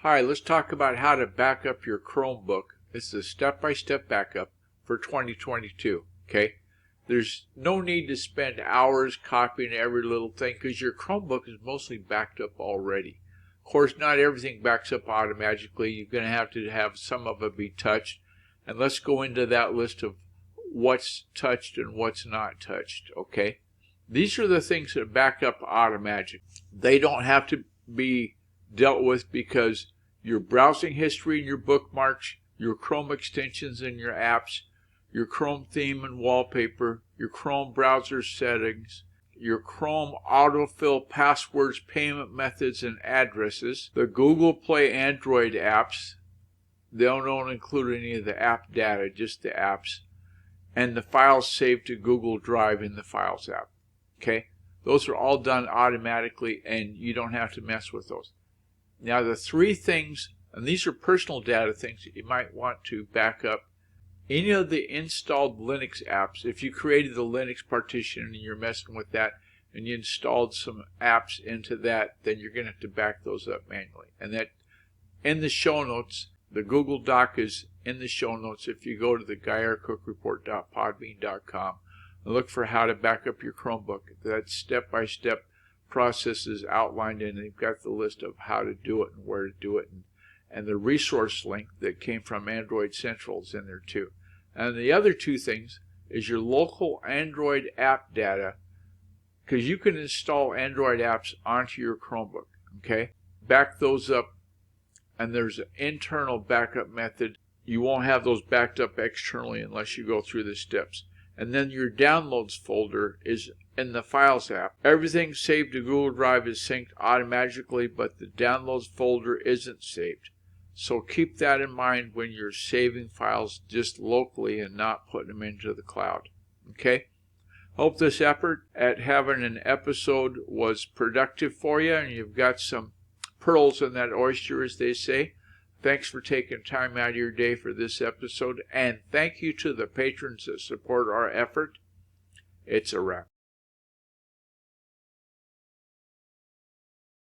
Hi, let's talk about how to back up your Chromebook. It's a step-by-step backup for 2022, okay? There's no need to spend hours copying every little thing because your Chromebook is mostly backed up already. Of course, not everything backs up automatically. You're going to have some of it be touched. And let's go into that list of what's touched and what's not touched, okay? These are the things that back up automatically. They don't have to be dealt with because your browsing history and your bookmarks, your Chrome extensions and your apps, your Chrome theme and wallpaper, your Chrome browser settings, your Chrome autofill passwords, payment methods, and addresses, the Google Play Android apps, they don't include any of the app data, just the apps, and the files saved to Google Drive in the Files app. Okay? Those are all done automatically and you don't have to mess with those. Now the three things, and these are personal data things that you might want to back up. Any of the installed Linux apps, if you created the Linux partition and you're messing with that and you installed some apps into that, then you're going to have to back those up manually. And that in the show notes, the Google Doc is in the show notes if you go to the guyercookreport.podbean.com and look for how to back up your Chromebook. That step-by-step process is outlined and they've got the list of how to do it and where to do it. And the resource link that came from Android Central is in there too. And the other two things is your local Android app data, because you can install Android apps onto your Chromebook, okay? Back those up, and there's an internal backup method. You won't have those backed up externally unless you go through the steps. And then your downloads folder is in the Files app. Everything saved to Google Drive is synced automatically, but the downloads folder isn't saved. So keep that in mind when you're saving files just locally and not putting them into the cloud. Okay? Hope this effort at having an episode was productive for you and you've got some pearls in that oyster, as they say. Thanks for taking time out of your day for this episode, and thank you to the patrons that support our effort. It's a wrap.